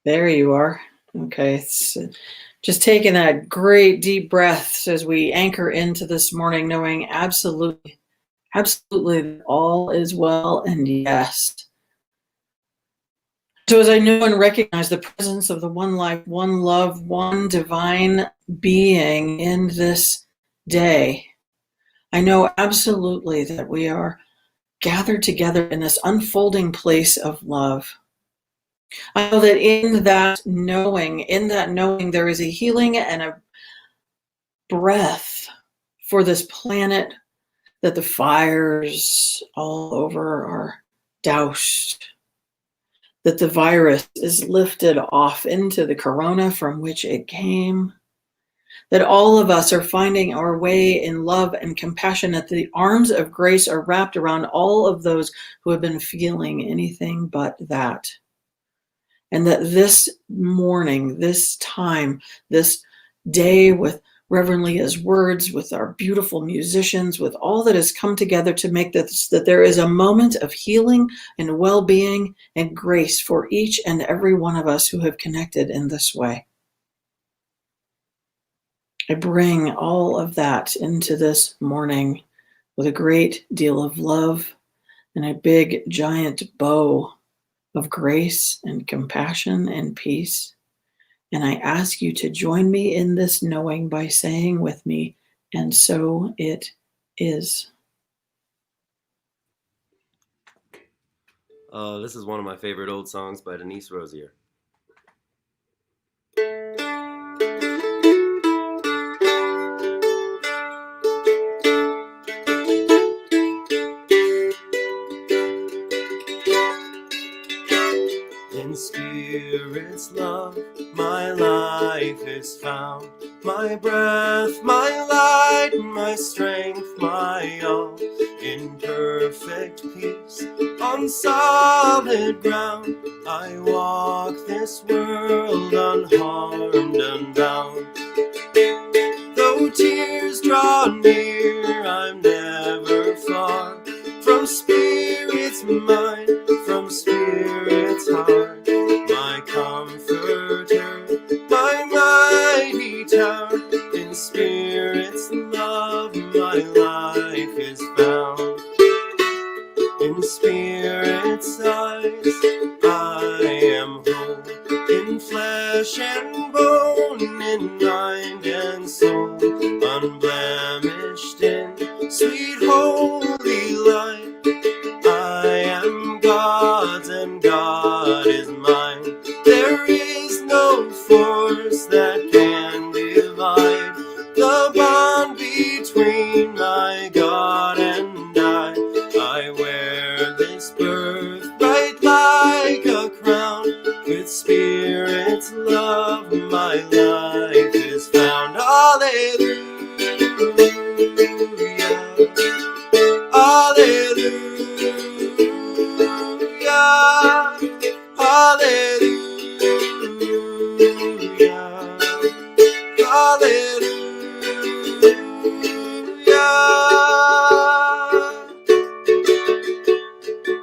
There you are. Okay. Just taking that great deep breaths as we anchor into this morning, knowing absolutely, absolutely that all is well and yes. So as I know and recognize the presence of the one life, one love, one divine being in this day, I know absolutely that we are gathered together in this unfolding place of love. I know that in that knowing, there is a healing and a breath for this planet, that the fires all over are doused, that the virus is lifted off into the corona from which it came, that all of us are finding our way in love and compassion, that the arms of grace are wrapped around all of those who have been feeling anything but that. And that this morning, this time, this day, with Reverend Leah's words, with our beautiful musicians, with all that has come together to make this, that there is a moment of healing and well-being and grace for each and every one of us who have connected in this way. I bring all of that into this morning with a great deal of love and a big giant bow of grace and compassion and peace. And I ask you to join me in this knowing by saying with me, and so it is. This is one of my favorite old songs by Denise Rosier. In spirit's love, my life is found, my breath, my light, my strength, my all, in perfect peace, on solid ground, I walk this world unharmed, unbound. Though tears draw near, I'm never far from spirit's mind, from spirit's heart, my comforter, my mighty tower. In spirit's love, my life is found. In spirit's eyes, I am whole, in flesh and bone, in mind and soul, unblemished in sweet holy light. I am God's and God is mine. There is no force that can divide the bond between my God and I. I wear this birthright like a crown. With spirit's love, my life is found. Hallelujah. Hallelujah. Hallelujah. Hallelujah.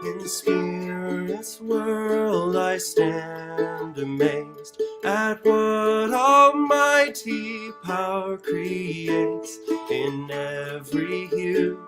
In spirit's world I stand amazed at what almighty power creates, in every hue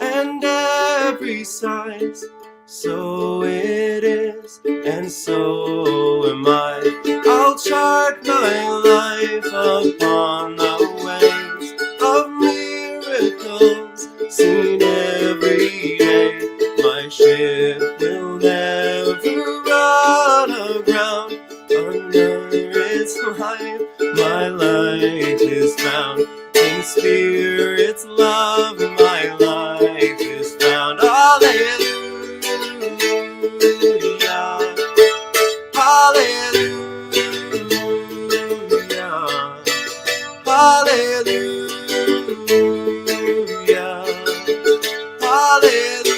and every size. So it is, and so am I. I'll chart my life upon the ways of miracles seen every day. My ship will never run aground. Under its light, my light is found. In spirit's love, my life is found. Hallelujah. Hallelujah. Hallelujah. Hallelujah.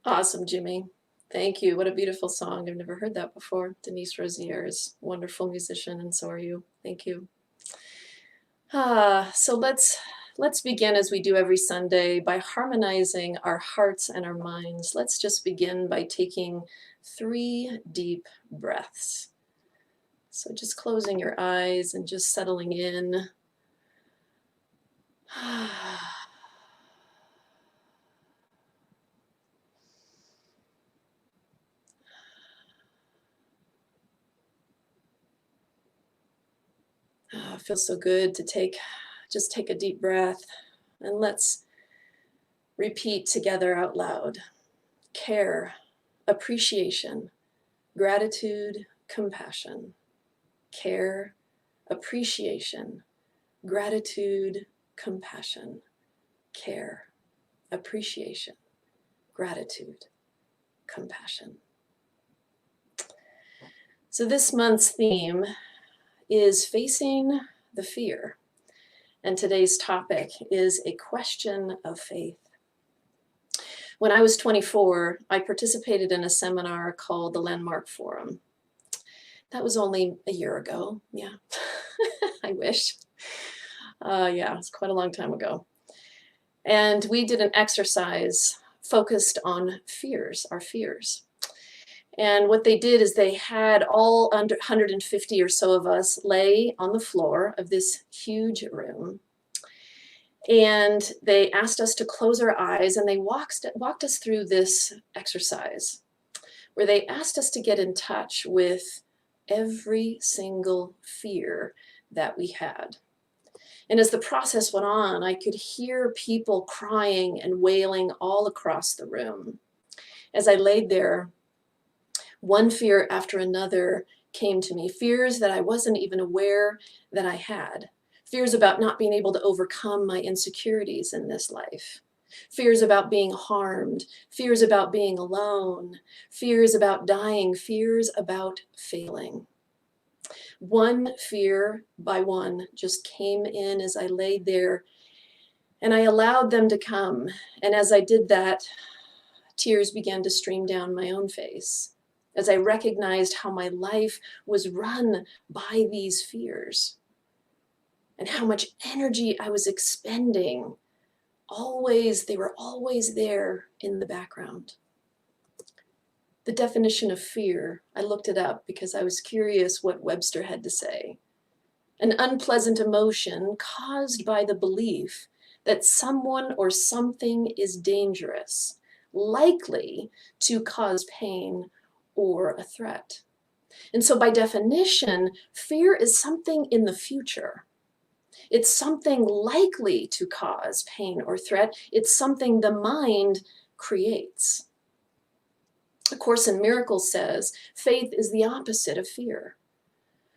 Awesome, Jimmy. Thank you. What a beautiful song. I've never heard that before. Denise Rosier is a wonderful musician, and so are you. Thank you. So let's begin as we do every Sunday by harmonizing our hearts and our minds. Let's just begin by taking 3 deep breaths. So just closing your eyes and just settling in. It feels so good to just take a deep breath, and let's repeat together out loud. Care, appreciation, gratitude, compassion. Care, appreciation, gratitude, compassion. Care, appreciation, gratitude, compassion. So this month's theme is facing the fear. And today's topic is a question of faith. When I was 24, I participated in a seminar called the Landmark Forum. That was only a year ago. Yeah, I wish. Yeah, it's quite a long time ago. And we did an exercise focused on fears, our fears. And what they did is they had all 150 or so of us lay on the floor of this huge room. And they asked us to close our eyes, and they walked us through this exercise where they asked us to get in touch with every single fear that we had. And as the process went on, I could hear people crying and wailing all across the room. As I laid there, one fear after another came to me, fears that I wasn't even aware that I had. Fears about not being able to overcome my insecurities in this life. Fears about being harmed. Fears about being alone. Fears about dying. Fears about failing. One fear by one just came in as I laid there, and I allowed them to come. And as I did that, tears began to stream down my own face as I recognized how my life was run by these fears and how much energy I was expending. They were always there in the background. The definition of fear, I looked it up because I was curious what Webster had to say. An unpleasant emotion caused by the belief that someone or something is dangerous, likely to cause pain or a threat. And so by definition, fear is something in the future. It's something likely to cause pain or threat. It's something the mind creates. A Course in Miracles says, faith is the opposite of fear.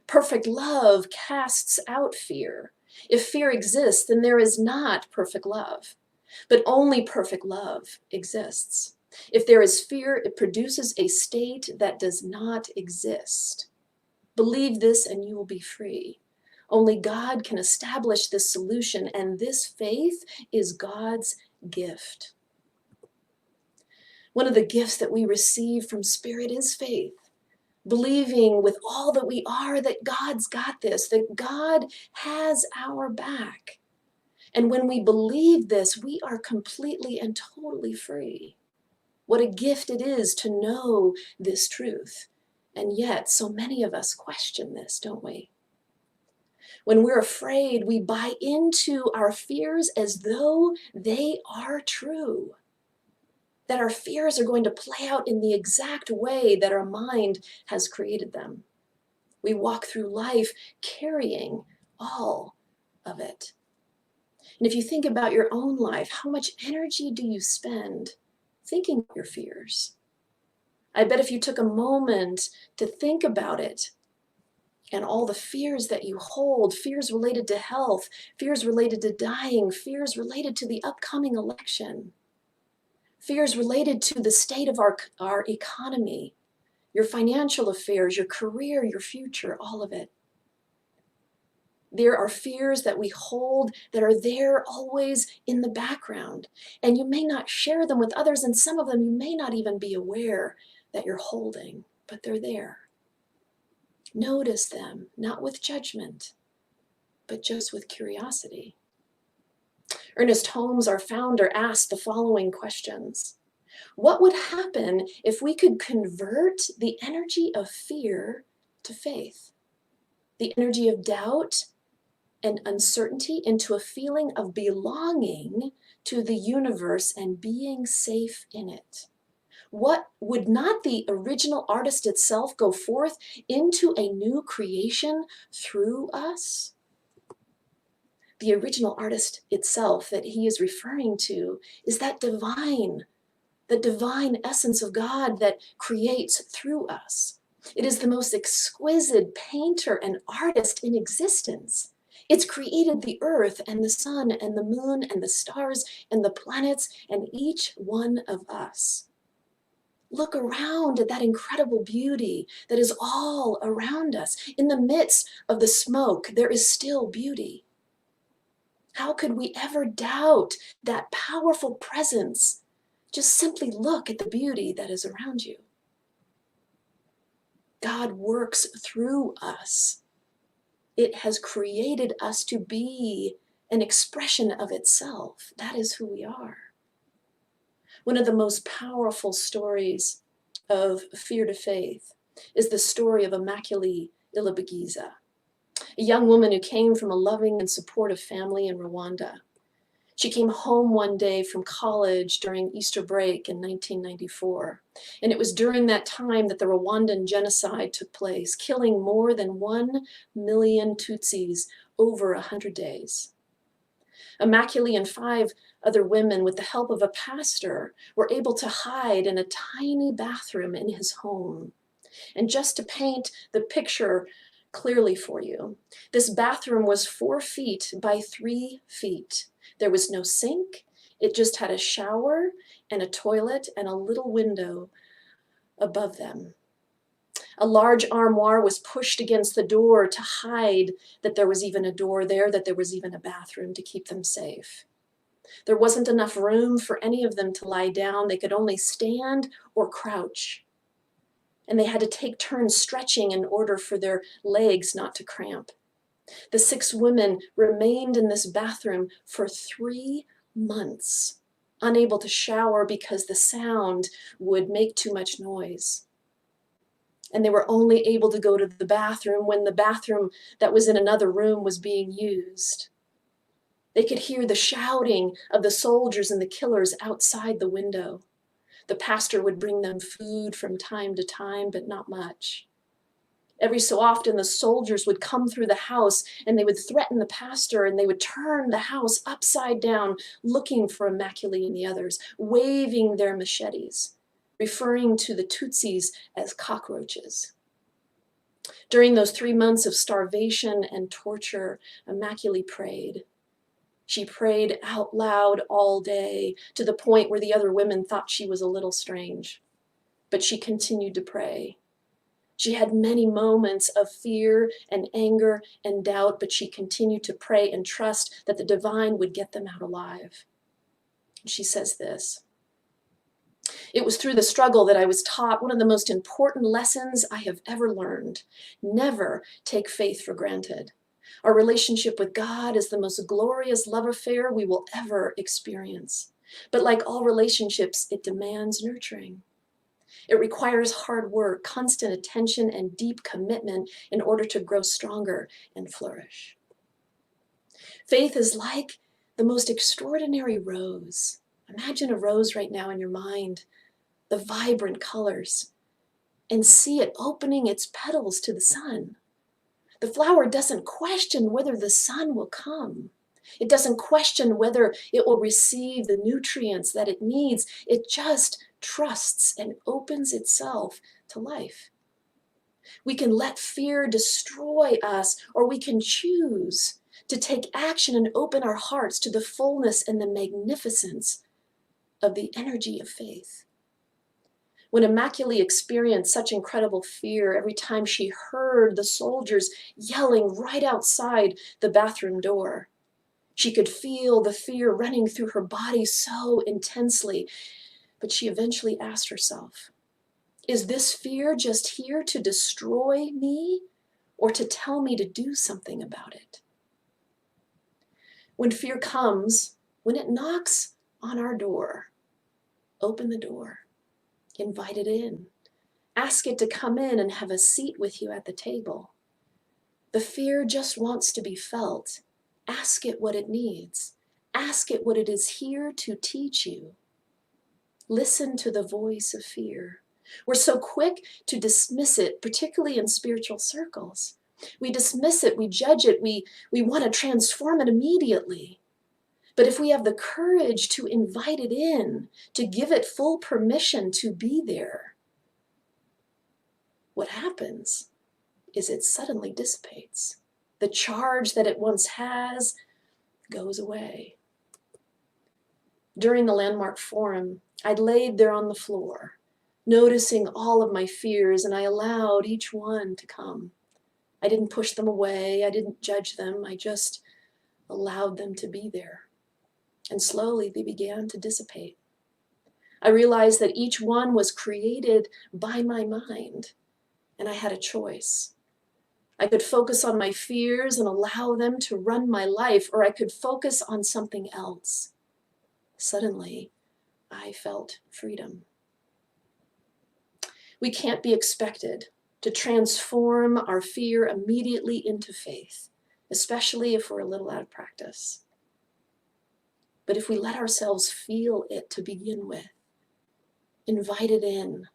Perfect love casts out fear. If fear exists, then there is not perfect love. But only perfect love exists. If there is fear, it produces a state that does not exist. Believe this and you will be free. Only God can establish this solution, and this faith is God's gift. One of the gifts that we receive from Spirit is faith. Believing with all that we are that God's got this, that God has our back. And when we believe this, we are completely and totally free. What a gift it is to know this truth. And yet, so many of us question this, don't we? When we're afraid, we buy into our fears as though they are true. That our fears are going to play out in the exact way that our mind has created them. We walk through life carrying all of it. And if you think about your own life, how much energy do you spend thinking about your fears? I bet if you took a moment to think about it and all the fears that you hold, fears related to health, fears related to dying, fears related to the upcoming election, fears related to the state of our economy, your financial affairs, your career, your future, all of it. There are fears that we hold that are there always in the background, and you may not share them with others, and some of them you may not even be aware that you're holding, but they're there. Notice them, not with judgment, but just with curiosity. Ernest Holmes, our founder, asked the following questions. What would happen if we could convert the energy of fear to faith? The energy of doubt and uncertainty into a feeling of belonging to the universe and being safe in it? What would not the original artist itself go forth into a new creation through us? The original artist itself that he is referring to is that divine, the divine essence of God that creates through us. It is the most exquisite painter and artist in existence. It's created the earth and the sun and the moon and the stars and the planets and each one of us. Look around at that incredible beauty that is all around us. In the midst of the smoke, there is still beauty. How could we ever doubt that powerful presence? Just simply look at the beauty that is around you. God works through us. It has created us to be an expression of itself. That is who we are. One of the most powerful stories of fear to faith is the story of Immaculée Ilibagiza, a young woman who came from a loving and supportive family in Rwanda. She came home one day from college during Easter break in 1994, and it was during that time that the Rwandan genocide took place, killing more than 1 million Tutsis over 100 days. Immaculée and 5 other women, with the help of a pastor, were able to hide in a tiny bathroom in his home. And just to paint the picture clearly for you, this bathroom was 4 feet by 3 feet. There was no sink. It just had a shower and a toilet and a little window above them. A large armoire was pushed against the door to hide that there was even a door there, that there was even a bathroom to keep them safe. There wasn't enough room for any of them to lie down. They could only stand or crouch. And they had to take turns stretching in order for their legs not to cramp. The 6 women remained in this bathroom for 3 months, unable to shower because the sound would make too much noise. And they were only able to go to the bathroom when the bathroom that was in another room was being used. They could hear the shouting of the soldiers and the killers outside the window. The pastor would bring them food from time to time, but not much. Every so often, the soldiers would come through the house and they would threaten the pastor, and they would turn the house upside down, looking for Immaculée and the others, waving their machetes, referring to the Tutsis as cockroaches. During those 3 months of starvation and torture, Immaculée prayed. She prayed out loud all day, to the point where the other women thought she was a little strange. But she continued to pray. She had many moments of fear and anger and doubt, but she continued to pray and trust that the divine would get them out alive. She says this: "It was through the struggle that I was taught one of the most important lessons I have ever learned. Never take faith for granted. Our relationship with God is the most glorious love affair we will ever experience. But like all relationships, it demands nurturing. It requires hard work, constant attention, and deep commitment in order to grow stronger and flourish. Faith is like the most extraordinary rose. Imagine a rose right now in your mind, the vibrant colors, and see it opening its petals to the sun. The flower doesn't question whether the sun will come. It doesn't question whether it will receive the nutrients that it needs. It just trusts and opens itself to life. We can let fear destroy us, or we can choose to take action and open our hearts to the fullness and the magnificence of the energy of faith. When Immaculée experienced such incredible fear every time she heard the soldiers yelling right outside the bathroom door, she could feel the fear running through her body so intensely. But she eventually asked herself, is this fear just here to destroy me or to tell me to do something about it? When fear comes, when it knocks on our door, open the door, invite it in, ask it to come in and have a seat with you at the table. The fear just wants to be felt. Ask it what it needs. Ask it what it is here to teach you. Listen to the voice of fear. We're so quick to dismiss it, particularly in spiritual circles. We dismiss it, we judge it, we want to transform it immediately. But if we have the courage to invite it in, to give it full permission to be there, what happens is it suddenly dissipates. The charge that it once has goes away. During the landmark forum, I laid there on the floor, noticing all of my fears, and I allowed each one to come. I didn't push them away. I didn't judge them. I just allowed them to be there. And slowly they began to dissipate. I realized that each one was created by my mind, and I had a choice. I could focus on my fears and allow them to run my life, or I could focus on something else. Suddenly, I felt freedom. We can't be expected to transform our fear immediately into faith, especially if we're a little out of practice. But if we let ourselves feel it to begin with, invite it in.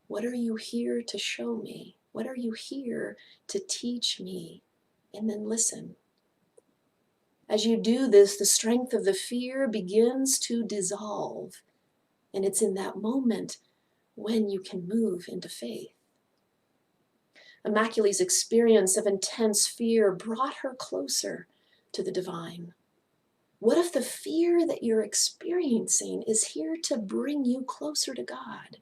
What are you here to show me? What are you here to teach me? And then listen. As you do this, the strength of the fear begins to dissolve. And it's in that moment when you can move into faith. Immaculée's experience of intense fear brought her closer to the divine. What if the fear that you're experiencing is here to bring you closer to God?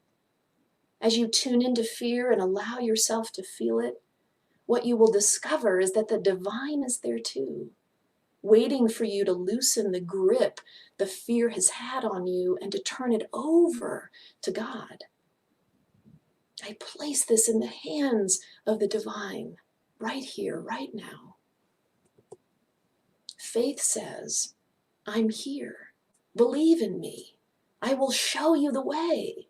As you tune into fear and allow yourself to feel it, what you will discover is that the divine is there too, waiting for you to loosen the grip the fear has had on you and to turn it over to God. I place this in the hands of the divine, right here, right now. Faith says, I'm here. Believe in me. I will show you the way.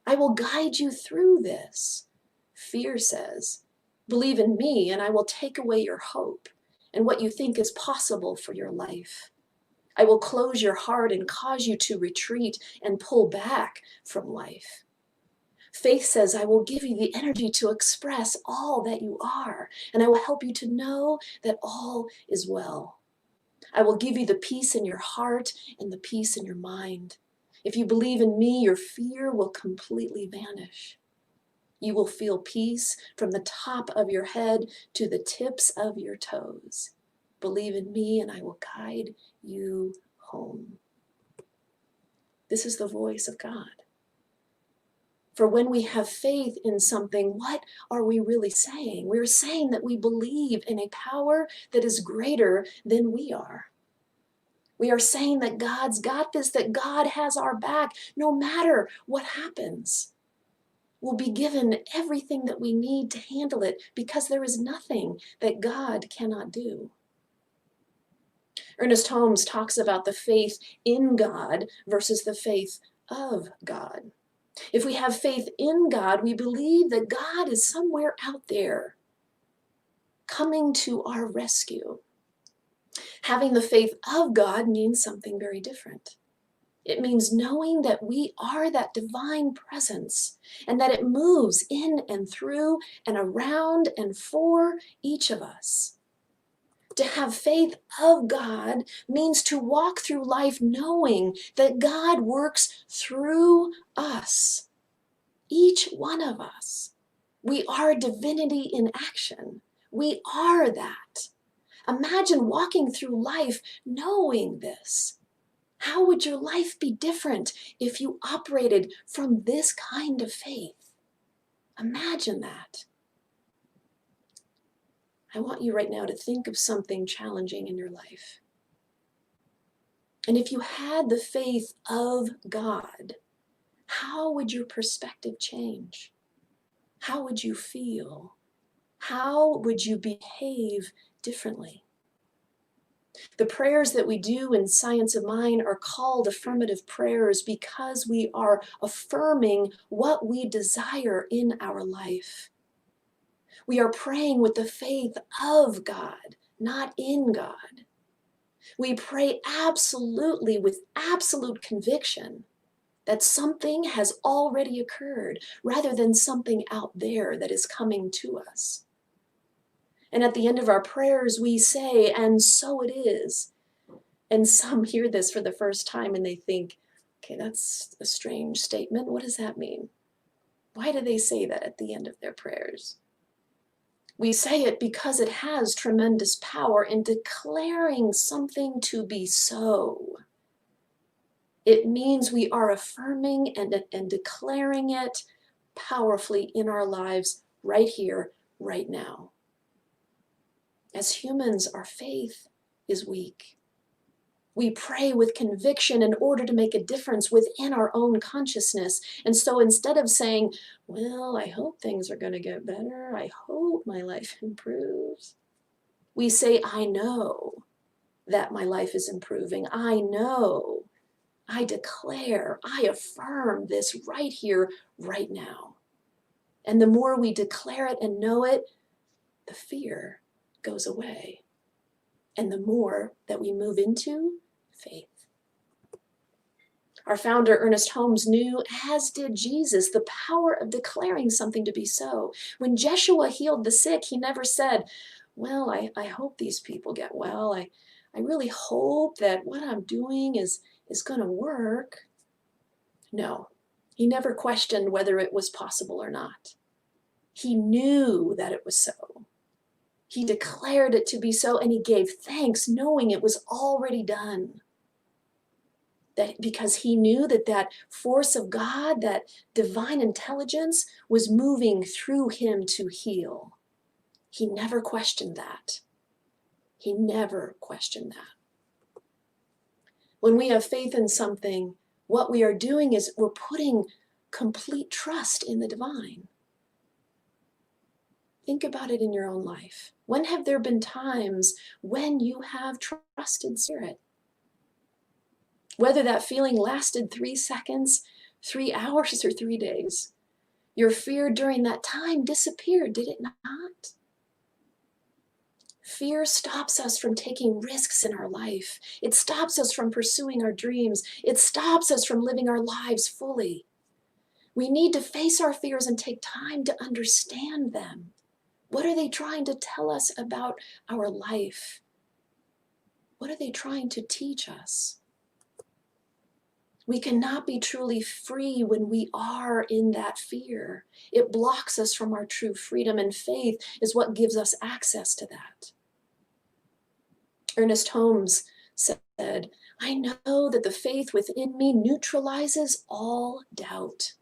I will guide you through this. Fear says, believe in me and I will take away your hope and what you think is possible for your life. I will close your heart and cause you to retreat and pull back from life. Faith says, I will give you the energy to express all that you are, and I will help you to know that all is well. I will give you the peace in your heart and the peace in your mind. If you believe in me, your fear will completely vanish. You will feel peace from the top of your head to the tips of your toes. Believe in me and I will guide you home. This is the voice of God. For when we have faith in something, what are we really saying? We're saying that we believe in a power that is greater than we are. We are saying that God's got this, that God has our back, no matter what happens. We'll be given everything that we need to handle it because there is nothing that God cannot do. Ernest Holmes talks about the faith in God versus the faith of God. If we have faith in God, we believe that God is somewhere out there coming to our rescue. Having the faith of God means something very different. It means knowing that we are that divine presence and that it moves in and through and around and for each of us. To have faith of God means to walk through life knowing that God works through us. Each one of us. We are divinity in action. We are that. Imagine walking through life knowing this. How would your life be different if you operated from this kind of faith? Imagine that. I want you right now to think of something challenging in your life. And if you had the faith of God, how would your perspective change? How would you feel? How would you behave differently? The prayers that we do in Science of Mind are called affirmative prayers because we are affirming what we desire in our life. We are praying with the faith of God, not in God. We pray absolutely with absolute conviction that something has already occurred rather than something out there that is coming to us. And at the end of our prayers, we say, and so it is. And some hear this for the first time and they think, okay, that's a strange statement. What does that mean? Why do they say that at the end of their prayers? We say it because it has tremendous power in declaring something to be so. It means we are affirming and declaring it powerfully in our lives right here, right now. As humans, our faith is weak. We pray with conviction in order to make a difference within our own consciousness. And so instead of saying, well, I hope things are going to get better, I hope my life improves, we say, I know that my life is improving. I know, I declare, I affirm this right here, right now. And the more we declare it and know it, the fear goes away. And the more that we move into faith. Our founder, Ernest Holmes, knew, as did Jesus, the power of declaring something to be so. When Jeshua healed the sick, he never said, well, I hope these people get well. I really hope that what I'm doing is going to work. No, he never questioned whether it was possible or not. He knew that it was so. He declared it to be so, and he gave thanks, knowing it was already done. That because he knew that that force of God, that divine intelligence, was moving through him to heal. He never questioned that. He never questioned that. When we have faith in something, what we are doing is we're putting complete trust in the divine. Think about it in your own life. When have there been times when you have trusted Spirit? Whether that feeling lasted 3 seconds, 3 hours, or 3 days, your fear during that time disappeared, did it not? Fear stops us from taking risks in our life. It stops us from pursuing our dreams. It stops us from living our lives fully. We need to face our fears and take time to understand them. What are they trying to tell us about our life? What are they trying to teach us? We cannot be truly free when we are in that fear. It blocks us from our true freedom, and faith is what gives us access to that. Ernest Holmes said, I know that the faith within me neutralizes all doubt.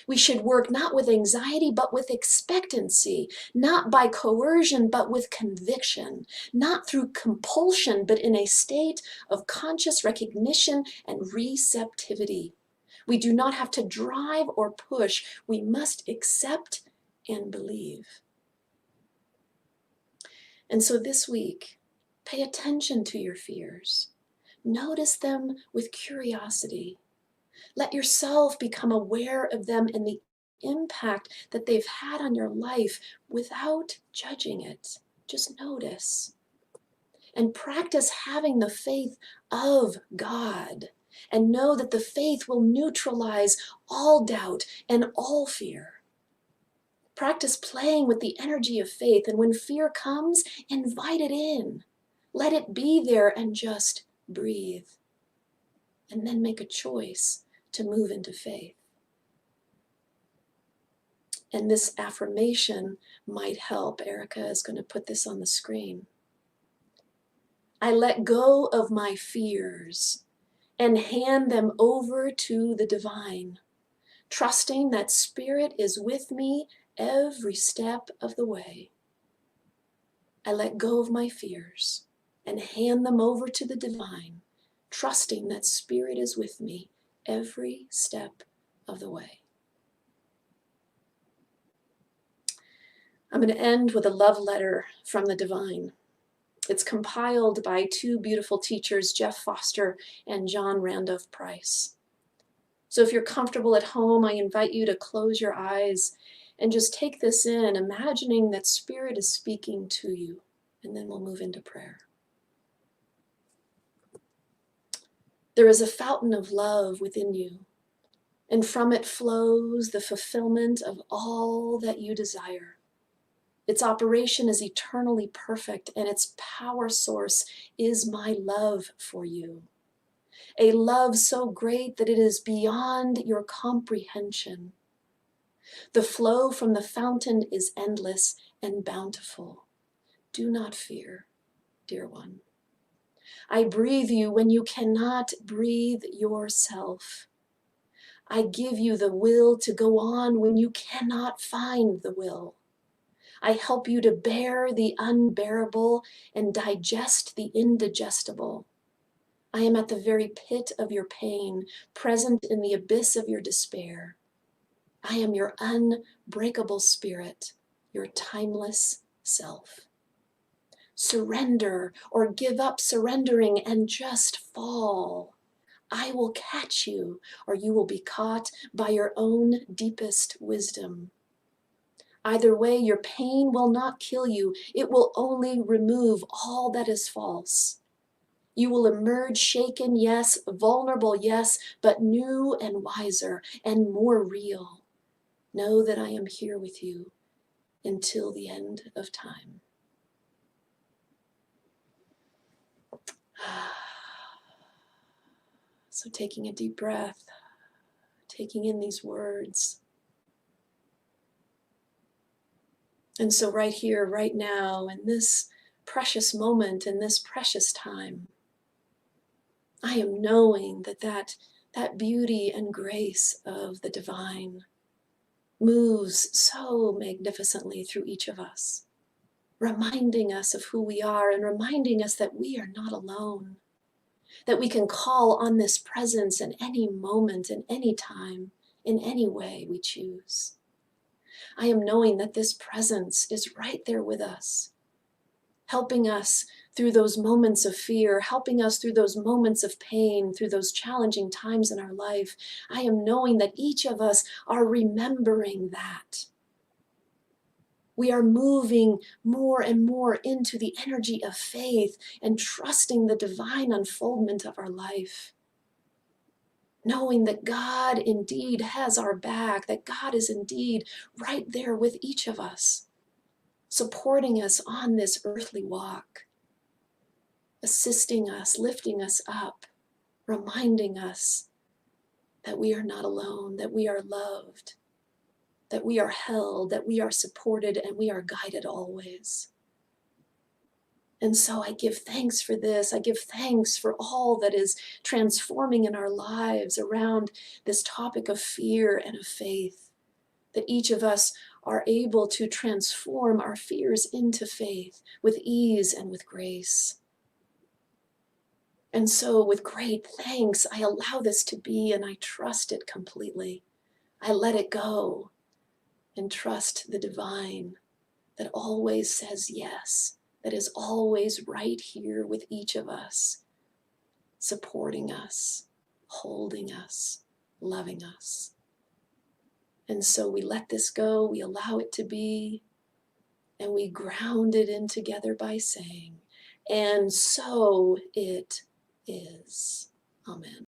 We should work not with anxiety, but with expectancy, not by coercion, but with conviction, not through compulsion, but in a state of conscious recognition and receptivity. We do not have to drive or push. We must accept and believe. And so this week, pay attention to your fears. Notice them with curiosity. Let yourself become aware of them and the impact that they've had on your life without judging it. Just notice. And practice having the faith of God. And know that the faith will neutralize all doubt and all fear. Practice playing with the energy of faith. And when fear comes, invite it in. Let it be there and just breathe. And then make a choice to move into faith. And this affirmation might help. Erica is going to put this on the screen. I let go of my fears and hand them over to the divine, trusting that Spirit is with me every step of the way. I let go of my fears and hand them over to the divine, trusting that Spirit is with me every step of the way. I'm going to end with a love letter from the divine. It's compiled by two beautiful teachers, Jeff Foster and John Randolph Price. So if you're comfortable at home, I invite you to close your eyes and just take this in, imagining that Spirit is speaking to you, and then we'll move into prayer. There is a fountain of love within you, and from it flows the fulfillment of all that you desire. Its operation is eternally perfect, and its power source is my love for you. A love so great that it is beyond your comprehension. The flow from the fountain is endless and bountiful. Do not fear, dear one. I breathe you when you cannot breathe yourself. I give you the will to go on when you cannot find the will. I help you to bear the unbearable and digest the indigestible. I am at the very pit of your pain, present in the abyss of your despair. I am your unbreakable spirit, your timeless self. Surrender or give up surrendering and just fall. I will catch you, or you will be caught by your own deepest wisdom. Either way, your pain will not kill you. It will only remove all that is false. You will emerge shaken, yes, vulnerable, yes, but new and wiser and more real. Know that I am here with you until the end of time. So taking a deep breath, taking in these words. And so right here, right now, in this precious moment, in this precious time, I am knowing that beauty and grace of the divine moves so magnificently through each of us, reminding us of who we are and reminding us that we are not alone, that we can call on this presence in any moment, in any time, in any way we choose. I am knowing that this presence is right there with us, helping us through those moments of fear, helping us through those moments of pain, through those challenging times in our life. I am knowing that each of us are remembering that. We are moving more and more into the energy of faith and trusting the divine unfoldment of our life. Knowing that God indeed has our back, that God is indeed right there with each of us, supporting us on this earthly walk, assisting us, lifting us up, reminding us that we are not alone, that we are loved, that we are held, that we are supported, and we are guided always. And so I give thanks for this. I give thanks for all that is transforming in our lives around this topic of fear and of faith, that each of us are able to transform our fears into faith with ease and with grace. And so with great thanks, I allow this to be, and I trust it completely. I let it go and trust the divine that always says yes, that is always right here with each of us, supporting us, holding us, loving us. And so we let this go, we allow it to be, and we ground it in together by saying, and so it is. Amen.